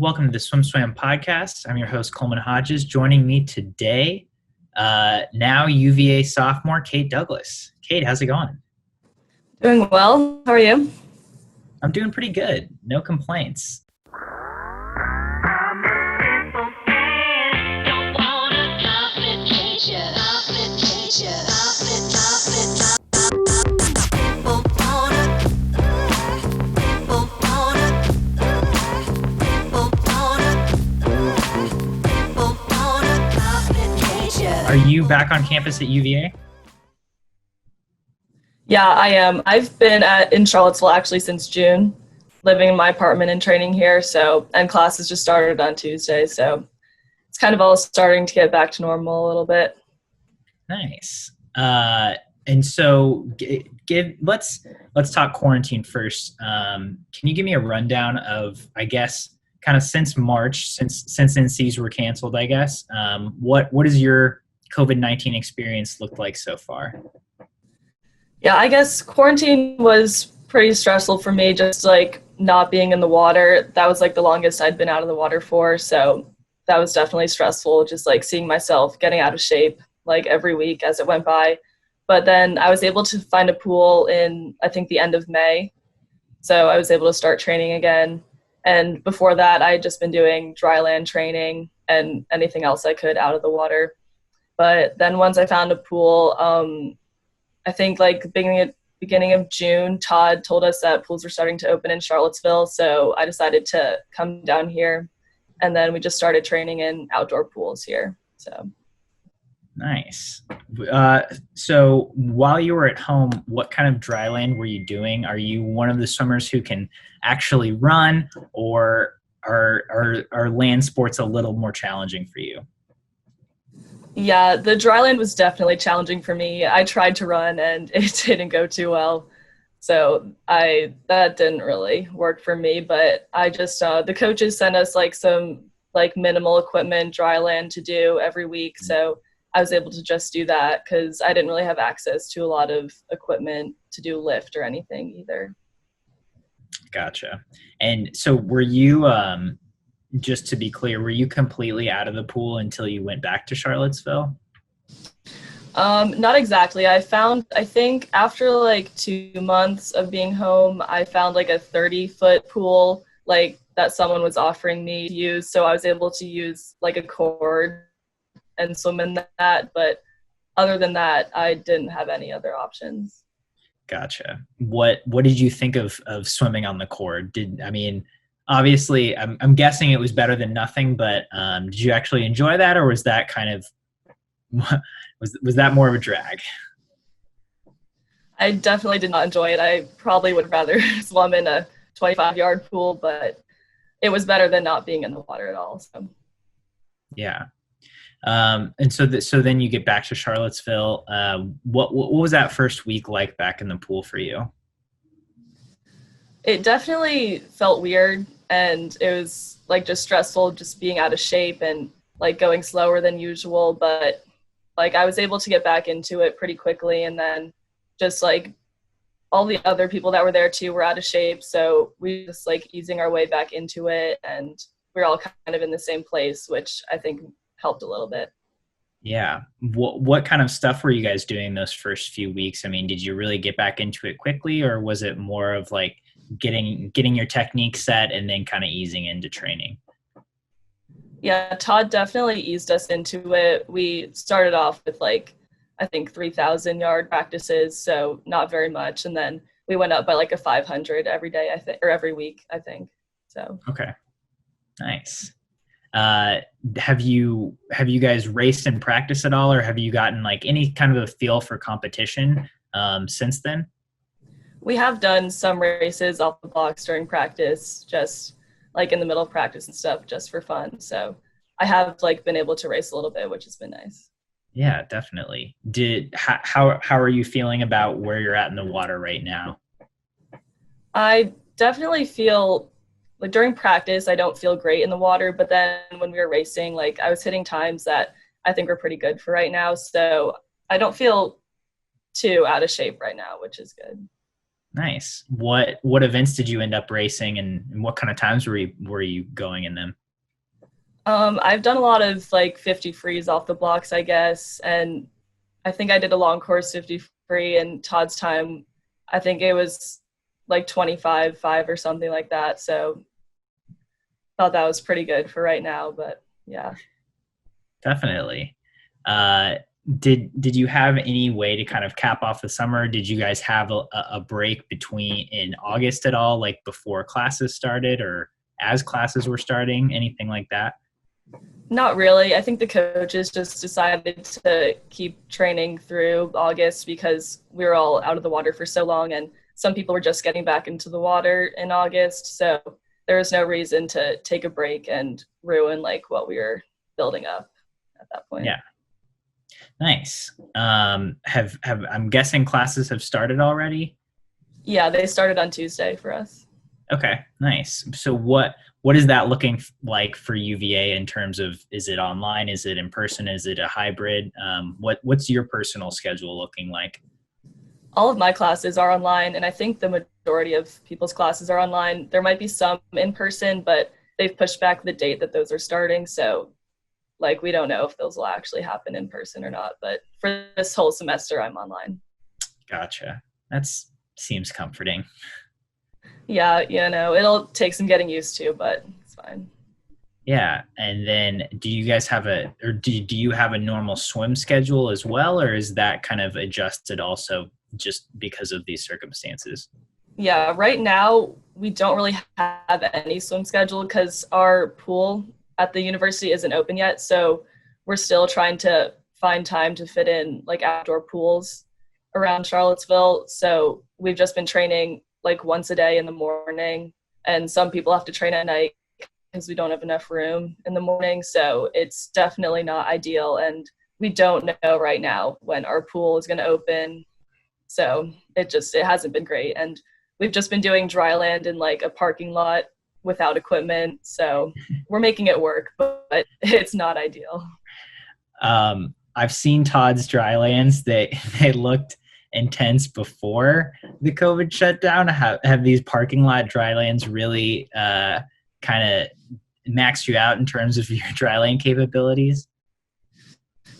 Welcome to the SwimSwam podcast. I'm your host, Coleman Hodges. Joining me today, now UVA sophomore, Kate Douglas. Kate, how's it going? Doing well. How are you? I'm doing pretty good. No complaints. Are you back on campus at UVA? Yeah, I am. I've been in Charlottesville actually since June, living in my apartment and training here. And classes just started on Tuesday. So it's kind of all starting to get back to normal a little bit. Nice. And so let's talk quarantine first. Can you give me a rundown of, I guess, kind of since March, since NCs were canceled, I guess, what is your COVID-19 experience looked like so far? Yeah, I guess quarantine was pretty stressful for me, just like not being in the water. That was like the longest I'd been out of the water for. So that was definitely stressful, just like seeing myself getting out of shape like every week as it went by. But then I was able to find a pool in, I think, the end of May. So I was able to start training again. And before that, I had just been doing dry land training and anything else I could out of the water. But then once I found a pool, I think like beginning of June, Todd told us that pools were starting to open in Charlottesville. So I decided to come down here, and then we just started training in outdoor pools here. So nice. So while you were at home, what kind of dry land were you doing? Are you one of the swimmers who can actually run, or are land sports a little more challenging for you? Yeah, the dry land was definitely challenging for me. I tried to run and it didn't go too well. So that didn't really work for me, but I just, the coaches sent us like some like minimal equipment, dry land to do every week. So I was able to just do that because I didn't really have access to a lot of equipment to do lift or anything either. Gotcha. And so were you, just to be clear, were you completely out of the pool until you went back to Charlottesville? Not exactly. I think after like 2 months of being home, I found like a 30-foot pool like that someone was offering me to use. So I was able to use like a cord and swim in that. But other than that, I didn't have any other options. Gotcha. What did you think of swimming on the cord? Obviously, I'm guessing it was better than nothing, but did you actually enjoy that, or was that kind of was that more of a drag? I definitely did not enjoy it. I probably would rather swim in a 25-yard pool, but it was better than not being in the water at all. So. Yeah. And so then you get back to Charlottesville. What was that first week like back in the pool for you? It definitely felt weird, and it was like just stressful just being out of shape and like going slower than usual, but like I was able to get back into it pretty quickly, and then just like all the other people that were there too were out of shape, so we just like easing our way back into it, and we're all kind of in the same place, which I think helped a little bit. Yeah. What kind of stuff were you guys doing those first few weeks? I mean, did you really get back into it quickly, or was it more of like getting your technique set and then kind of easing into training? Yeah, Todd definitely eased us into it. We started off with like, I think 3,000-yard practices, so not very much. And then we went up by like a 500 every day, I think, or every week, I think. So. Okay. Nice. Have you guys raced in practice at all, or have you gotten like any kind of a feel for competition since then? We have done some races off the blocks during practice, just like in the middle of practice and stuff, just for fun. So I have like been able to race a little bit, which has been nice. Yeah, definitely. How are you feeling about where you're at in the water right now? I definitely feel like during practice, I don't feel great in the water, but then when we were racing, like I was hitting times that I think are pretty good for right now. So I don't feel too out of shape right now, which is good. Nice. What events did you end up racing, and what kind of times were you going in them? I've done a lot of like 50 frees off the blocks, I guess, and I think I did a long course 50 free, and Todd's time, I think it was like 25-5 or something like that. So thought that was pretty good for right now, but yeah. Definitely. Uh, did you have any way to kind of cap off the summer? Did you guys have a break between in August at all, like before classes started or as classes were starting, anything like that? Not really. I think the coaches just decided to keep training through August because we were all out of the water for so long, and some people were just getting back into the water in August. So there was no reason to take a break and ruin like what we were building up at that point. Yeah, nice. Have I'm guessing classes have started already? Yeah, they started on Tuesday for us. Okay, nice. So what is that looking like for UVA in terms of, is it online? Is it in person? Is it a hybrid? What's your personal schedule looking like? All of my classes are online, and I think the majority of people's classes are online. There might be some in person, but they've pushed back the date that those are starting. So like we don't know if those will actually happen in person or not. But for this whole semester, I'm online. Gotcha. That's seems comforting. Yeah, it'll take some getting used to, but it's fine. Yeah. And then do you guys have do you have a normal swim schedule as well, or is that kind of adjusted also just because of these circumstances? Yeah, right now we don't really have any swim schedule because our pool at the university isn't open yet. So we're still trying to find time to fit in like outdoor pools around Charlottesville. So we've just been training like once a day in the morning, and some people have to train at night because we don't have enough room in the morning. So it's definitely not ideal, and we don't know right now when our pool is going to open. So it hasn't been great, and we've just been doing dry land in like a parking lot without equipment. So we're making it work, but it's not ideal. I've seen Todd's drylands. They looked intense before the COVID shutdown. Have these parking lot drylands really kind of maxed you out in terms of your dryland capabilities?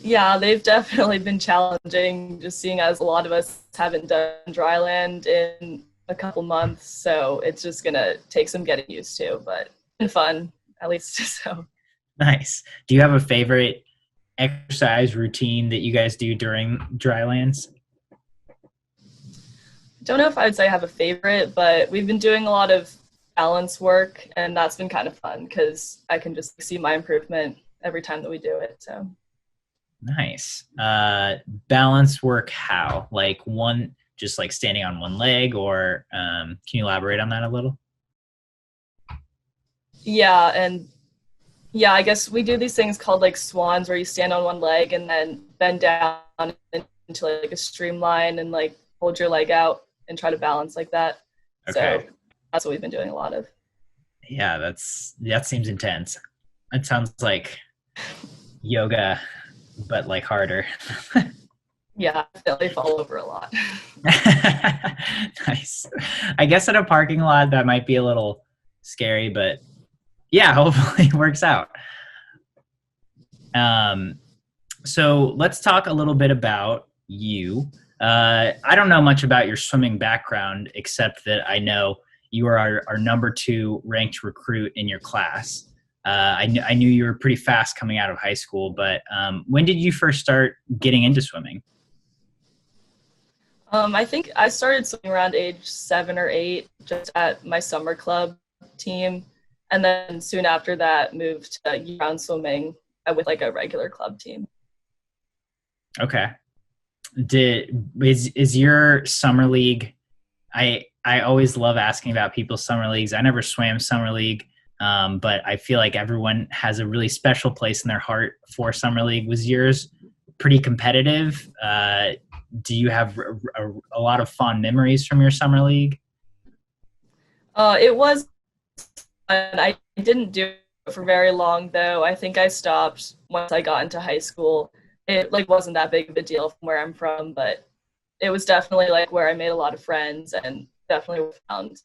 Yeah, they've definitely been challenging, just seeing as a lot of us haven't done dry land in a couple months. So it's just going to take some getting used to, but it's been fun, at least. So Nice. Do you have a favorite exercise routine that you guys do during drylands? don't know if I would say I have a favorite, but we've been doing a lot of balance work, and that's been kind of fun because I can just see my improvement every time that we do it. So Nice. Balance work how? Like one, just like standing on one leg, or can you elaborate on that a little? yeah, and yeah, I guess we do these things called like swans where you stand on one leg and then bend down into like a streamline and like hold your leg out and try to balance like that. Okay. So that's what we've been doing a lot of. Yeah, that seems intense. It sounds like yoga, but like harder. Yeah, I feel they fall over a lot. Nice. I guess in a parking lot that might be a little scary, but yeah, hopefully it works out. Um, so let's talk a little bit about you. I don't know much about your swimming background, except that I know you are our number 2 ranked recruit in your class. I knew you were pretty fast coming out of high school, but when did you first start getting into swimming? I think I started swimming around age 7 or 8, just at my summer club team. And then soon after that, moved to year-round swimming with like a regular club team. Okay. Is your summer league? I always love asking about people's summer leagues. I never swam summer league, but I feel like everyone has a really special place in their heart for summer league. Was yours pretty competitive? Do you have a lot of fond memories from your summer league? It was, and I didn't do it for very long though. I think I stopped once I got into high school. It like wasn't that big of a deal from where I'm from, but it was definitely like where I made a lot of friends, and definitely found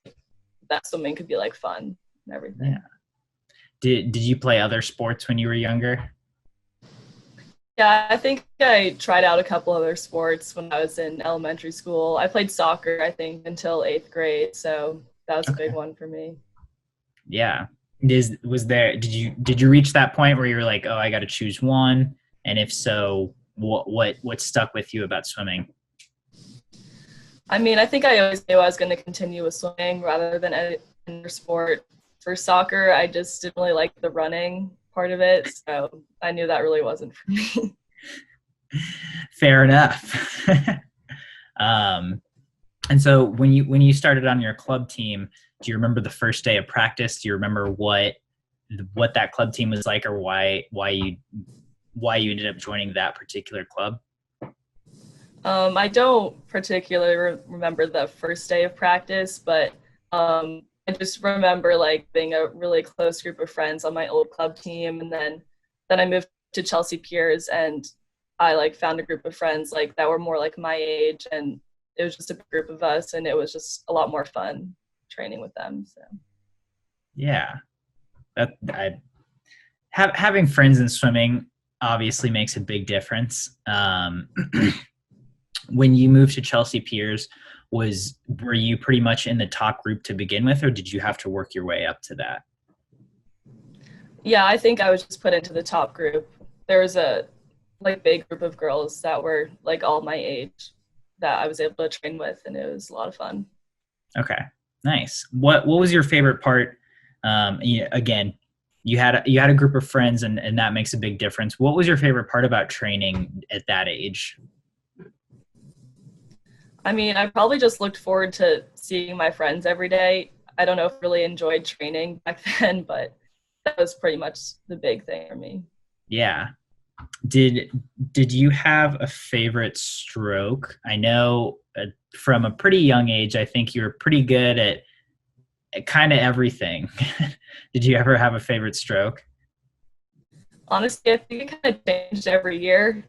that swimming could be like fun and everything. Yeah. Did you play other sports when you were younger? Yeah, I think I tried out a couple other sports when I was in elementary school. I played soccer, I think, until 8th grade, so that was a big Okay. one for me. Yeah. Did you reach that point where you were like, oh, I got to choose one? And if so, what stuck with you about swimming? I mean, I think I always knew I was going to continue with swimming rather than any other sport. For soccer, I just didn't really like the running part of it, so I knew that really wasn't for me. Fair enough. um, and so when you started on your club team, do you remember the first day of practice? Do you remember what that club team was like, or why you ended up joining that particular club? I don't particularly remember the first day of practice, but I just remember like being a really close group of friends on my old club team, and then I moved to Chelsea Piers, and I like found a group of friends like that were more like my age, and it was just a group of us, and it was just a lot more fun training with them. So Yeah, having friends in swimming obviously makes a big difference. When you moved to Chelsea Piers, were you pretty much in the top group to begin with, or did you have to work your way up to that? yeah, I think I was just put into the top group. There was a like big group of girls that were like all my age that I was able to train with, and it was a lot of fun. Okay, nice. What was your favorite part? Again, you had a group of friends, and that makes a big difference. What was your favorite part about training at that age? I mean, I probably just looked forward to seeing my friends every day. I don't know if I really enjoyed training back then, but that was pretty much the big thing for me. Yeah. Did did you have a favorite stroke? I know from a pretty young age, I think you were pretty good at kind of everything. Did you ever have a favorite stroke? Honestly, I think it kind of changed every year.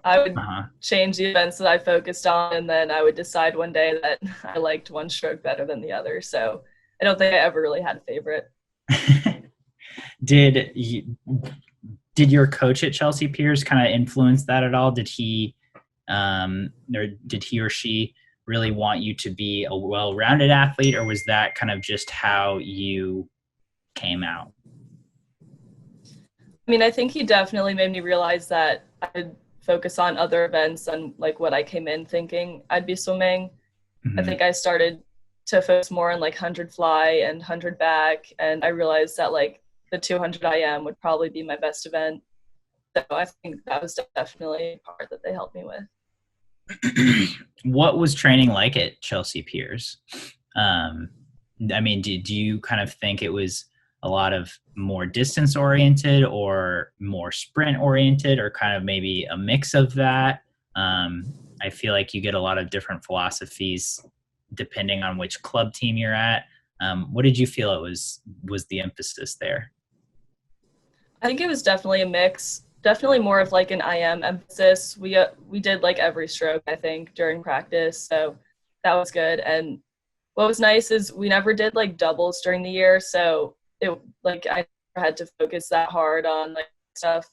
I would Uh-huh. change the events that I focused on, and then I would decide one day that I liked one stroke better than the other. So I don't think I ever really had a favorite. did you, did your coach at Chelsea Piers kind of influence that at all? Or did he or she really want you to be a well-rounded athlete, or was that kind of just how you came out? I mean, I think he definitely made me realize that I'd focus on other events and like what I came in thinking I'd be swimming. I Hmm. think I started to focus more on like 100 fly and 100 back, and I realized that like the 200 IM would probably be my best event. So I think that was definitely a part that they helped me with. What was training like at Chelsea Piers? Um, I mean, do you kind of think it was a lot of more distance oriented or more sprint oriented, or kind of maybe a mix of that? I feel like you get a lot of different philosophies depending on which club team you're at. What did you feel it was the emphasis there? I think it was definitely a mix. Definitely more of like an IM emphasis. We did like every stroke I think during practice, so that was good. And what was nice is we never did like doubles during the year, so it like I never had to focus that hard on like stuff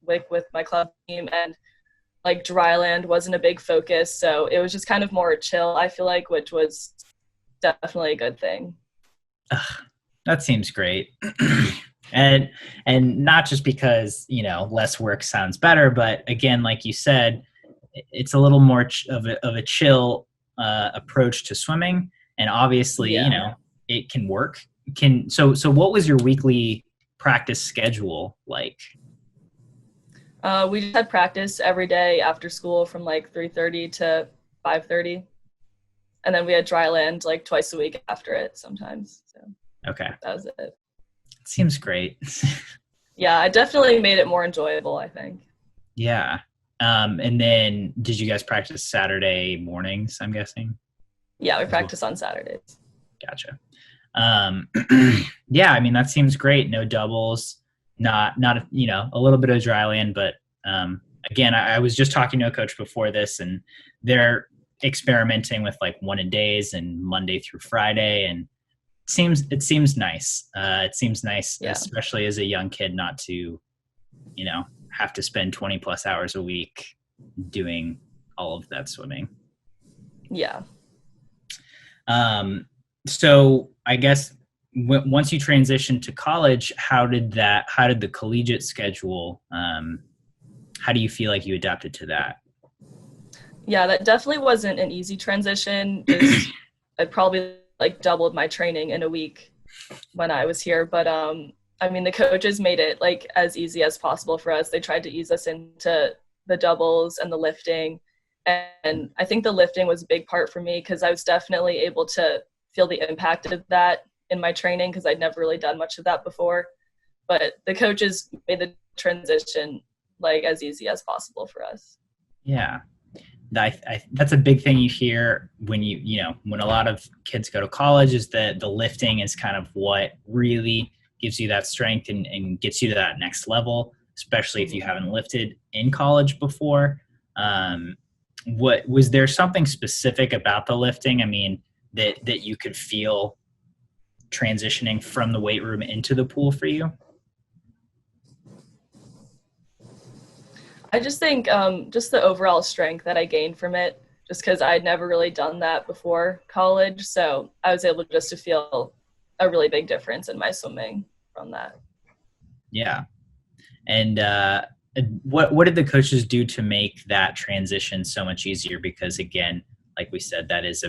like with my club team, and like dryland wasn't a big focus, so it was just kind of more chill, I feel like, which was definitely a good thing. That seems great. and and not just because less work sounds better, but again, like you said, it's a little more of a chill approach to swimming, and obviously, Yeah. it can work. So what was your weekly practice schedule like? We just had practice every day after school from like 3:30 to 5:30, and then we had dry land like twice a week after it sometimes. So Okay, that was it. seems great. Yeah, I definitely made it more enjoyable, I think. Yeah. And then did you guys practice Saturday mornings, I'm guessing, Yeah, we as well? practice on Saturdays. Gotcha. Um, yeah, I mean that seems great. No doubles, not a little bit of dry land, but again, I was just talking to a coach before this, and there experimenting with like 1-a-days and Monday through Friday, and it seems nice. It seems nice, Yeah. especially as a young kid, not to, have to spend 20 plus hours a week doing all of that swimming. Yeah. So I guess once you transitioned to college, how did the collegiate schedule, how do you feel like you adapted to that? Yeah, that definitely wasn't an easy transition. Just I probably like doubled my training in a week when I was here. But I mean, the coaches made it like as easy as possible for us. They tried to ease us into the doubles and the lifting. And I think the lifting was a big part for me because I was definitely able to feel the impact of that in my training because I'd never really done much of that before. But the coaches made the transition like as easy as possible for us. Yeah. That's a big thing you hear when when a lot of kids go to college, is that the lifting is kind of what really gives you that strength and gets you to that next level, especially if you haven't lifted in college before. What was there something specific about the lifting? I mean, that you could feel transitioning from the weight room into the pool for you? I just think just the overall strength that I gained from it, just because I'd never really done that before college. So I was able just to feel a really big difference in my swimming from that. Yeah. And what did the coaches do to make that transition so much easier? Because again, like we said, that is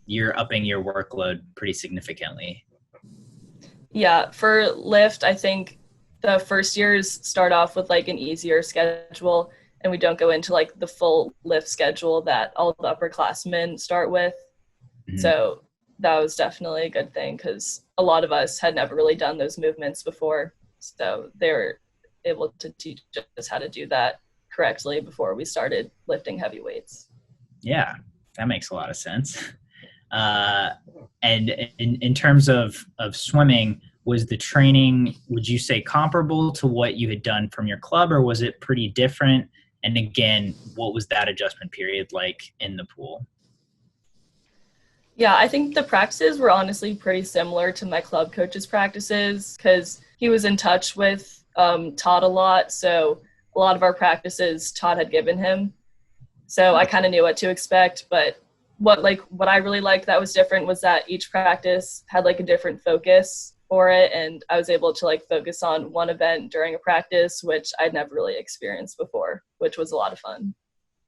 you're upping your workload pretty significantly. Yeah, for lift, I think the first years start off with like an easier schedule, and we don't go into like the full lift schedule that all the upperclassmen start with. Mhm. So that was definitely a good thing because a lot of us had never really done those movements before. So they were able to teach us how to do that correctly before we started lifting heavy weights. Yeah, that makes a lot of sense. Uh, and in terms of swimming, was the training, would you say, comparable to what you had done from your club, or was it pretty different? And again, what was that adjustment period like in the pool? Yeah, I think the practices were honestly pretty similar to my club coach's practices because he was in touch with Todd a lot. So a lot of our practices Todd had given him. So I kind of knew what to expect. But what I really liked that was different was that each practice had like a different focus for it. And I was able to like focus on one event during a practice, which I'd never really experienced before, which was a lot of fun.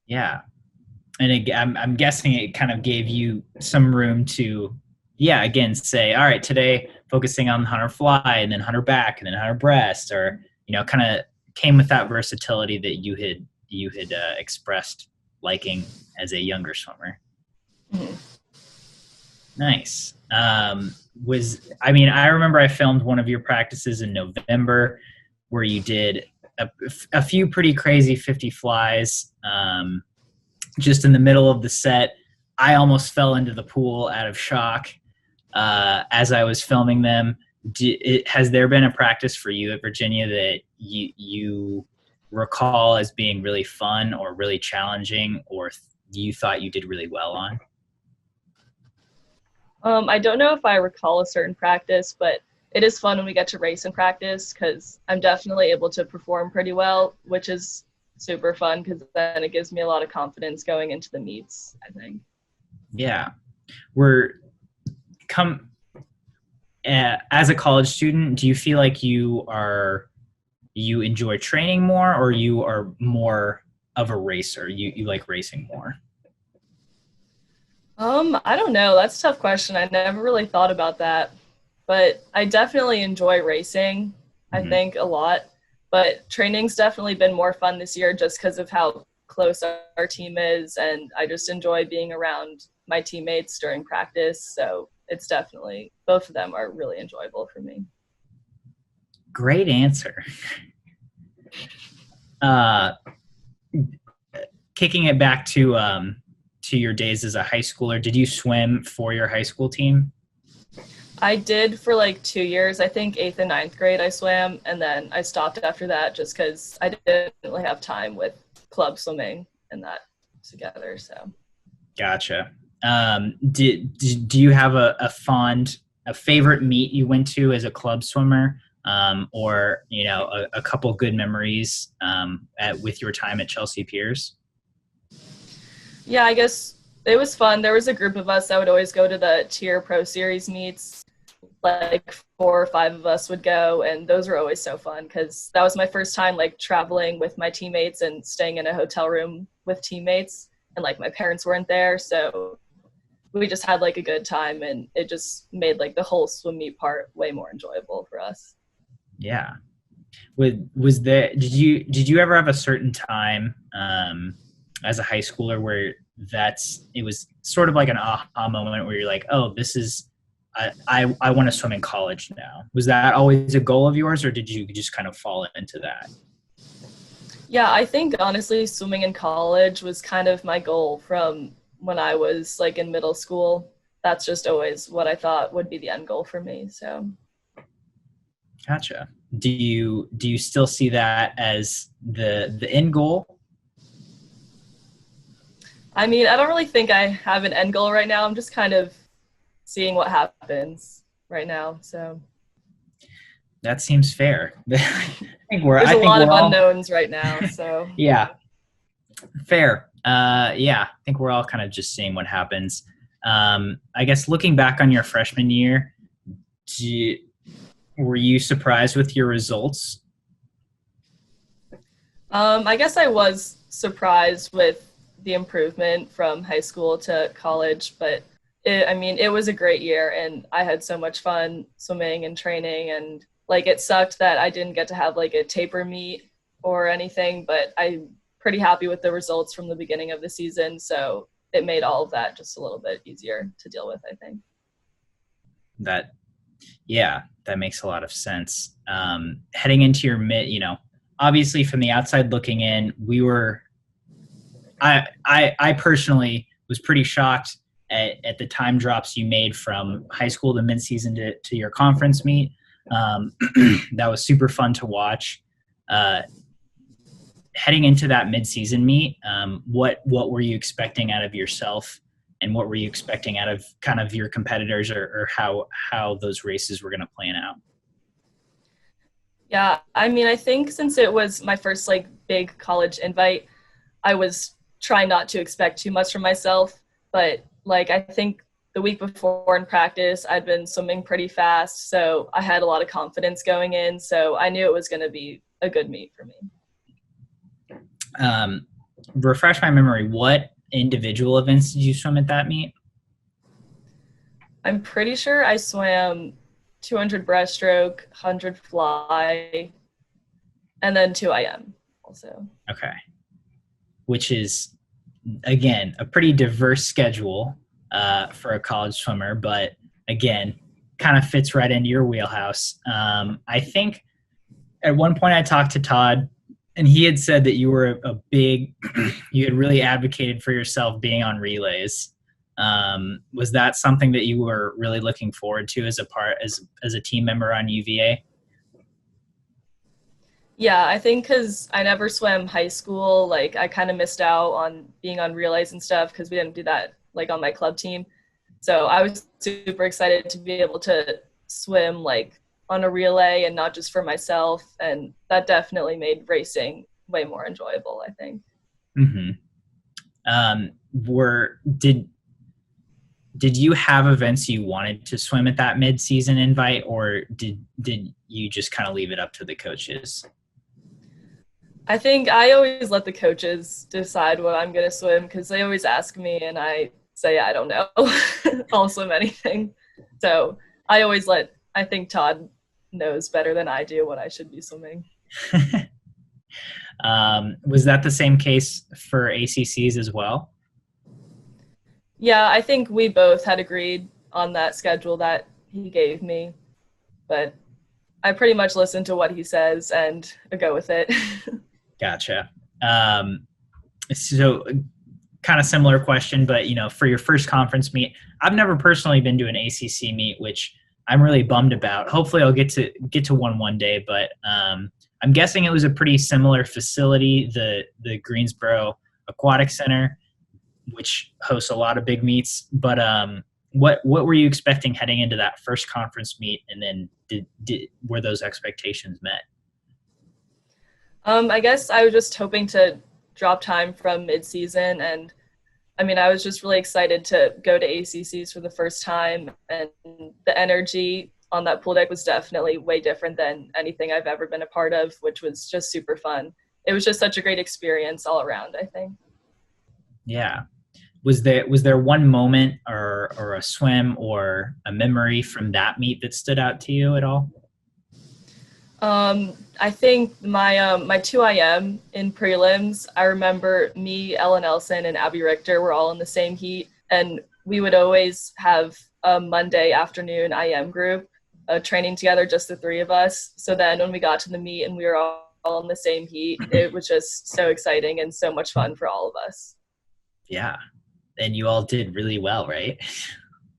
Yeah. And I'm guessing it kind of gave you some room to, yeah, again, say, all right, today focusing on hunter fly and then hunter back and then hunter breast, or kind of came with that versatility that you had expressed liking as a younger swimmer. Mhm. Nice. I remember I filmed one of your practices in November where you did a few pretty crazy 50 flies. Just in the middle of the set, I almost fell into the pool out of shock as I was filming them. Has there been a practice for you at Virginia that you recall as being really fun or really challenging, or you thought you did really well on? I don't know if I recall a certain practice, but it is fun when we get to race in practice because I'm definitely able to perform pretty well, which is super fun because then it gives me a lot of confidence going into the meets, I think. Yeah, we're come as a college student. Do you feel like you enjoy training more, or you are more of a racer? You like racing more? I don't know. That's a tough question. I never really thought about that, but I definitely enjoy racing, I Hmm. think, a lot. But training's definitely been more fun this year just because of how close our team is. And I just enjoy being around my teammates during practice. So it's definitely, both of them are really enjoyable for me. Great answer. Uh, Kicking it back to your days as a high schooler, did you swim for your high school team? I did for like 2 years. I think eighth and ninth grade I swam, and then I stopped after that just because I didn't really have time with club swimming and that together. So Gotcha. Do you have a favorite meet you went to as a club swimmer, or a couple good memories with your time at Chelsea Piers? Yeah, I guess it was fun. There was a group of us that would always go to the Tier Pro Series meets. Like 4 or 5 of us would go, and those were always so fun because that was my first time like traveling with my teammates and staying in a hotel room with teammates, and like my parents weren't there, so we just had like a good time, and it just made like the whole swim meet part way more enjoyable for us. Yeah. Was there did you ever have a certain time as a high schooler where it was sort of like an aha moment where you're like, oh, this is I want to swim in college now? Was that always a goal of yours, or did you just kind of fall into that? Yeah, I think honestly swimming in college was kind of my goal from when I was like in middle school. That's just always what I thought would be the end goal for me. So Gotcha. Do you still see that as the end goal? I mean, I don't really think I have an end goal right now. I'm just kind of seeing what happens right now. So That seems fair. there's a lot of unknowns right now. So yeah, fair. Yeah, I think we're all kind of just seeing what happens. I guess looking back on your freshman year, were you surprised with your results? I guess I was surprised with the improvement from high school to college, but it was a great year, and I had so much fun swimming and training, and like it sucked that I didn't get to have like a taper meet or anything, but I'm pretty happy with the results from the beginning of the season, so it made all of that just a little bit easier to deal with, I think. Yeah, that makes a lot of sense. Heading into your obviously from the outside looking in, I personally was pretty shocked at the time drops you made from high school to mid-season to your conference meet. That was super fun to watch. Heading into that mid-season meet, what were you expecting out of yourself, and what were you expecting out of kind of your competitors, or how those races were going to plan out? Yeah, I mean, I think since it was my first like big college invite, I was trying not to expect too much from myself, but like I think the week before in practice, I'd been swimming pretty fast, so I had a lot of confidence going in, so I knew it was going to be a good meet for me. Refresh my memory. What individual events did you swim at that meet? I'm pretty sure I swam 200 breaststroke, 100 fly, and then 2 IM also. Okay. Which is, again, a pretty diverse schedule for a college swimmer, but again, kind of fits right into your wheelhouse. I think at one point I talked to Todd, and he had said that you were you had really advocated for yourself being on relays. Was that something that you were really looking forward to as a team member on UVA? Yeah, I think because I never swam high school, like I kind of missed out on being on relays and stuff because we didn't do that like on my club team. So I was super excited to be able to swim like on a relay and not just for myself, and that definitely made racing way more enjoyable, I think. Mm-hmm. Did you have events you wanted to swim at that mid-season invite, or did you just kind of leave it up to the coaches? I think I always let the coaches decide what I'm going to swim because they always ask me and I say, I don't know. I'll swim anything. So I think Todd knows better than I do what I should be swimming. Was that the same case for ACCs as well? Yeah, I think we both had agreed on that schedule that he gave me, but I pretty much listen to what he says and go with it. Gotcha. So kind of similar question, but for your first conference meet, I've never personally been to an ACC meet, which I'm really bummed about. Hopefully I'll get to one day, but I'm guessing it was a pretty similar facility, the Greensboro Aquatic Center. which hosts a lot of big meets. But what were you expecting heading into that first conference meet, and then were those expectations met? I guess I was just hoping to drop time from mid-season, and I mean, I was just really excited to go to ACCs for the first time, and the energy on that pool deck was definitely way different than anything I've ever been a part of, which was just super fun. It was just such a great experience all around, I think. Yeah. Was there one moment or a swim or a memory from that meet that stood out to you at all? I think my 2IM in prelims, I remember me, Ella Nelson, and Abby Richter were all in the same heat, and we would always have a Monday afternoon IM group training together, just the three of us. So then when we got to the meet and we were all in the same heat, it was just so exciting and so much fun for all of us. Yeah. And you all did really well, right?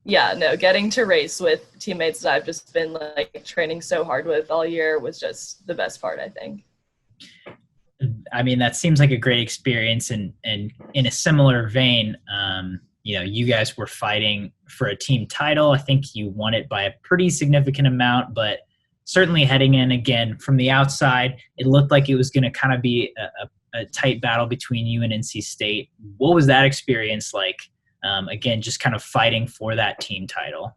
Yeah, no, getting to race with teammates that I've just been like training so hard with all year was just the best part, I think. I mean, that seems like a great experience, and in a similar vein, you guys were fighting for a team title. I think you won it by a pretty significant amount, but certainly heading in again from the outside, it looked like it was going to kind of be a tight battle between you and NC State. What was that experience like? Again, just kind of fighting for that team title.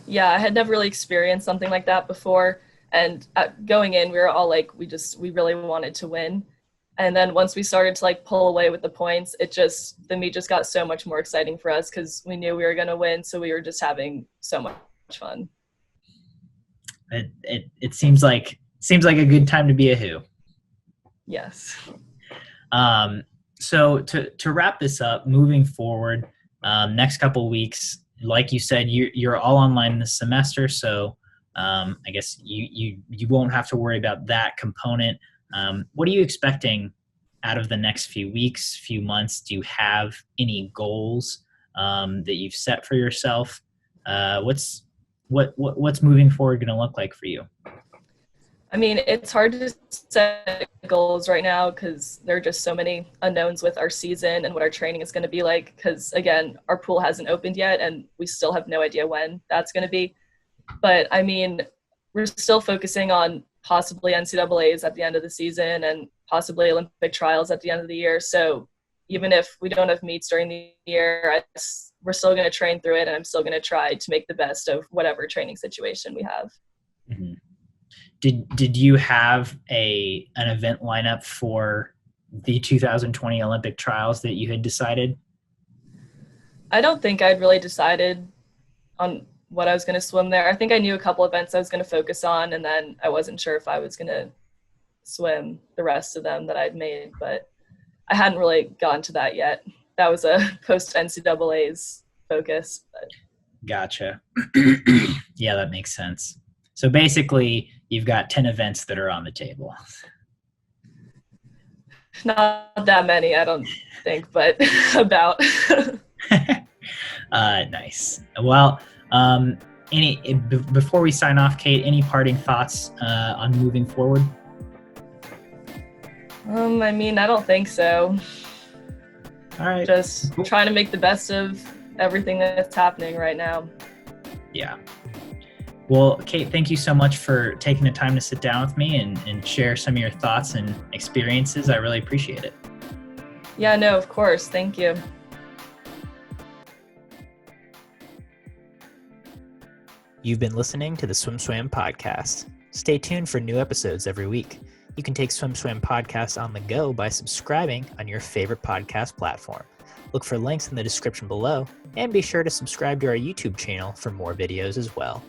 Yeah, I had never really experienced something like that before. And going in, we were all like, we really wanted to win. And then once we started to like pull away with the points, the meet just got so much more exciting for us because we knew we were going to win. So we were just having so much fun. It seems like a good time to be a Who. Yes. So to wrap this up, moving forward, next couple of weeks, like you said, you're all online this semester, so I guess you won't have to worry about that component. What are you expecting out of the next few weeks, few months? Do you have any goals that you've set for yourself? What's moving forward going to look like for you? I mean, it's hard to set goals right now because there are just so many unknowns with our season and what our training is going to be like. Because again, our pool hasn't opened yet and we still have no idea when that's going to be. But I mean, we're still focusing on possibly NCAAs at the end of the season and possibly Olympic trials at the end of the year. So even if we don't have meets during the year, we're still going to train through it, and I'm still going to try to make the best of whatever training situation we have. Mm-hmm. Did you have an event lineup for the 2020 Olympic trials that you had decided? I don't think I'd really decided on what I was going to swim there. I think I knew a couple events I was going to focus on, and then I wasn't sure if I was going to swim the rest of them that I'd made, but I hadn't really gotten to that yet. That was a post-NCAA's focus. But. Gotcha. Yeah, that makes sense. So basically, you've got 10 events that are on the table. Not that many, I don't think, but about. Nice. Well, before we sign off, Kate, any parting thoughts on moving forward? I mean, I don't think so. All right. Just trying to make the best of everything that's happening right now. Yeah. Well, Kate, thank you so much for taking the time to sit down with me and share some of your thoughts and experiences. I really appreciate it. Yeah, no, of course. Thank you. You've been listening to the SwimSwam podcast. Stay tuned for new episodes every week. You can take SwimSwam podcast on the go by subscribing on your favorite podcast platform. Look for links in the description below, and be sure to subscribe to our YouTube channel for more videos as well.